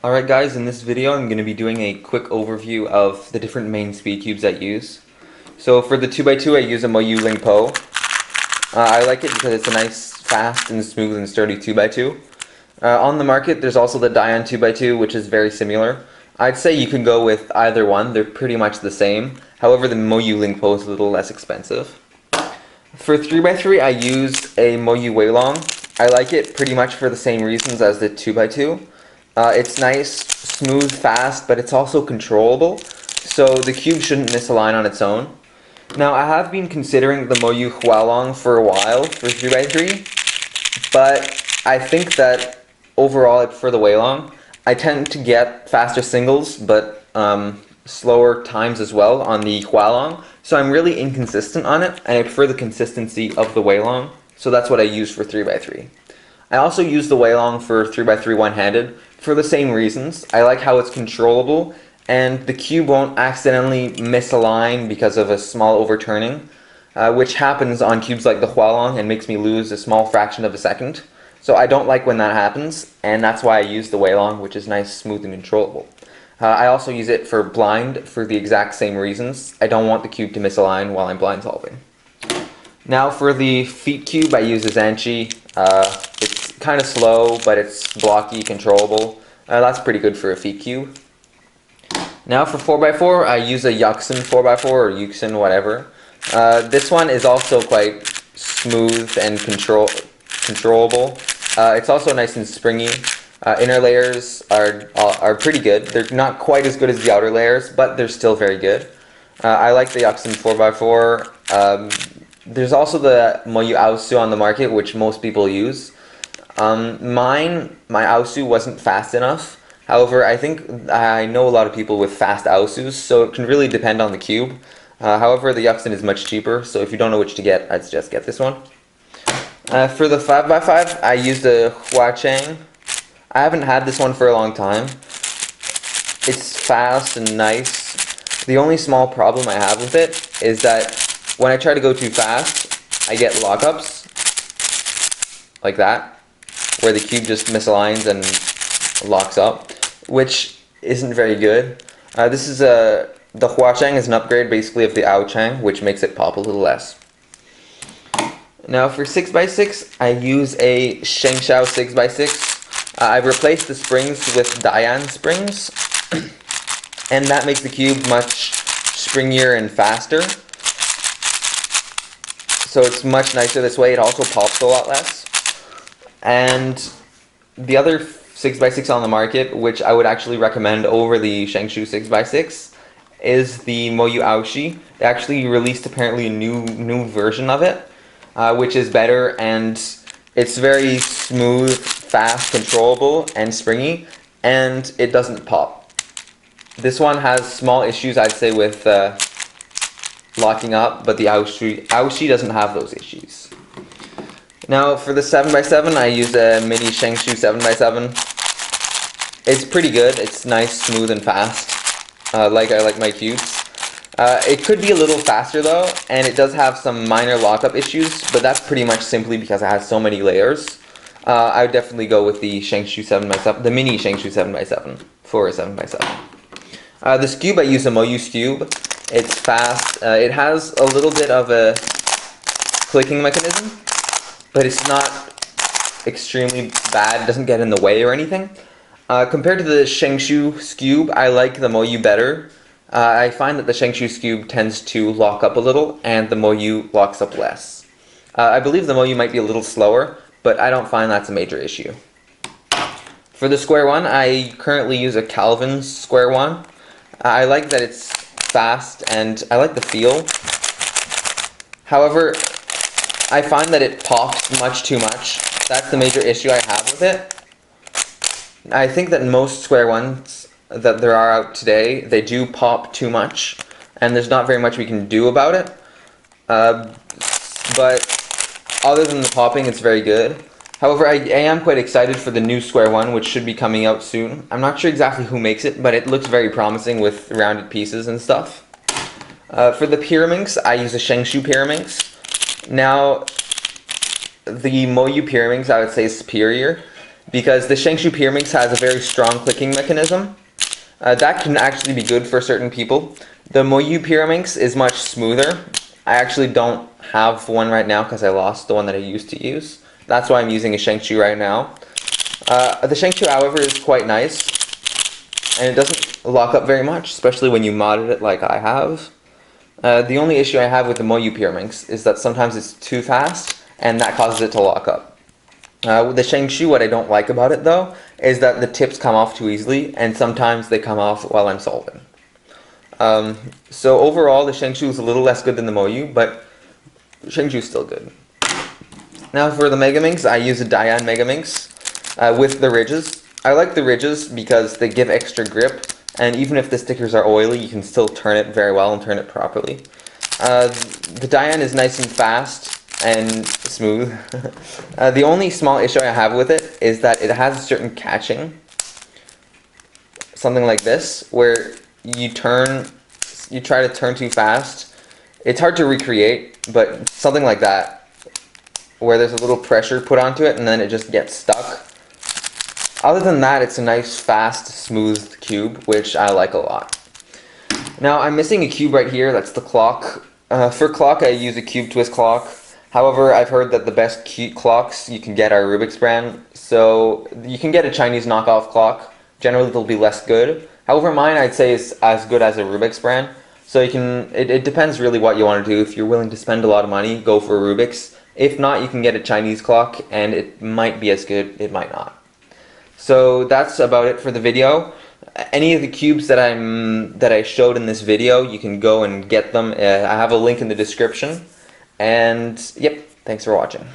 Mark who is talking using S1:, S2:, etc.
S1: Alright guys, in this video I'm going to be doing a quick overview of the different main speed cubes I use. So for the 2x2 I use a Moyu Lingpo. I like it because it's a nice, fast and smooth and sturdy 2x2. On the market there's also the Dian 2x2, which is very similar. I'd say you could go with either one, they're pretty much the same. However, the Moyu Lingpo is a little less expensive. For 3x3 I use a Moyu Weilong. I like it pretty much for the same reasons as the 2x2. It's nice, smooth, fast, but it's also controllable, so the cube shouldn't misalign on its own. Now, I have been considering the Moyu Hualong for a while for 3x3, but I think that overall I prefer the Weilong. I tend to get faster singles, but slower times as well on the Hualong, so I'm really inconsistent on it, and I prefer the consistency of the Weilong, so that's what I use for 3x3. I also use the Weilong for 3x3 one-handed for the same reasons. I like how it's controllable and the cube won't accidentally misalign because of a small overturning, which happens on cubes like the Hualong and makes me lose a small fraction of a second. So I don't like when that happens, and that's why I use the Weilong, which is nice, smooth, and controllable. I also use it for blind for the exact same reasons. I don't want the cube to misalign while I'm blind solving. Now for the feet cube I use a Zanchi. It's kind of slow, but it's blocky, controllable. That's pretty good for a feet cube. Now for 4x4, I use a Yuxin 4x4 or Yuxin, whatever. This one is also quite smooth and controllable. It's also nice and springy. Inner layers are pretty good. They're not quite as good as the outer layers, but they're still very good. I like the Yuxin 4x4. There's also the Moyu Aosu on the market, which most people use. My Aosu wasn't fast enough. However, I know a lot of people with fast Aosus, so it can really depend on the cube. However, the Yuxin is much cheaper, so if you don't know which to get, I'd suggest get this one. For the 5x5, I used a Huacheng. I haven't had this one for a long time. It's fast and nice. The only small problem I have with it is that when I try to go too fast, I get lockups, like that, where the cube just misaligns and locks up, which isn't very good. The Huacheng is an upgrade basically of the Aocheng, which makes it pop a little less. Now for 6x6, I use a Shengshao 6x6. I've replaced the springs with Dian springs, and that makes the cube much springier and faster. So it's much nicer this way. It also pops a lot less. And the other 6x6 on the market, which I would actually recommend over the Shengshu 6x6, is the Moyu Aoshi. They actually released apparently a new version of it, which is better, and it's very smooth, fast, controllable, and springy, and it doesn't pop. This one has small issues, I'd say, with locking up, but the Aoshi doesn't have those issues. Now for the 7x7, I use a mini Shengshu 7x7. It's pretty good. It's nice, smooth, and fast. I like my cubes. It could be a little faster though, and it does have some minor lockup issues, but that's pretty much simply because it has so many layers. I would definitely go with the Shengshu 7x7, the mini Shengshu 7x7 for a 7x7. This cube, I use a Moyu cube. It's fast. It has a little bit of a clicking mechanism, but it's not extremely bad. It doesn't get in the way or anything. Compared to the Shengshu cube, I like the Moyu better. I find that the Shengshu cube tends to lock up a little, and the Moyu locks up less. I believe the Moyu might be a little slower, but I don't find that's a major issue. For the square one, I currently use a Calvin square one. I like that it's fast, and I like the feel. However, I find that it pops much too much. That's the major issue I have with it. I think that most square ones that there are out today, they do pop too much, and there's not very much we can do about it. But other than the popping, it's very good. However, I am quite excited for the new square one, which should be coming out soon. I'm not sure exactly who makes it, but it looks very promising with rounded pieces and stuff. For the Pyraminx, I use a Shengshu Pyraminx. Now, the Moyu Pyraminx I would say is superior. because the Shengshu Pyraminx has a very strong clicking mechanism. That can actually be good for certain people. The Moyu Pyraminx is much smoother. I actually don't have one right now because I lost the one that I used to use. That's why I'm using a Shengshu right now. The Shengshu, however, is quite nice, and it doesn't lock up very much, especially when you modded it like I have. The only issue I have with the Moyu Pyraminx is that sometimes it's too fast, and that causes it to lock up. With the Shengshu, what I don't like about it though, is that the tips come off too easily, and sometimes they come off while I'm solving. So overall, the Shengshu is a little less good than the Moyu, but Shengshu is still good. Now for the Megaminx, I use a Dian Megaminx with the ridges. I like the ridges because they give extra grip, and even if the stickers are oily, you can still turn it very well and turn it properly. The Dian is nice and fast and smooth. The only small issue I have with it is that it has a certain catching. Something like this, where you try to turn too fast. It's hard to recreate, but something like that, where there's a little pressure put onto it and then it just gets stuck. Other than that, it's a nice, fast, smooth cube, which I like a lot. Now, I'm missing a cube right here, that's the clock. For clock, I use a cube twist clock. However, I've heard that the best clocks you can get are Rubik's brand, so you can get a Chinese knockoff clock. Generally, they'll be less good. However, mine I'd say is as good as a Rubik's brand. So you can, it depends really what you want to do. If you're willing to spend a lot of money, go for a Rubik's. If not, you can get a Chinese clock, and it might be as good, it might not. So that's about it for the video. Any of the cubes that I showed in this video, you can go and get them. I have a link in the description. And yep, thanks for watching.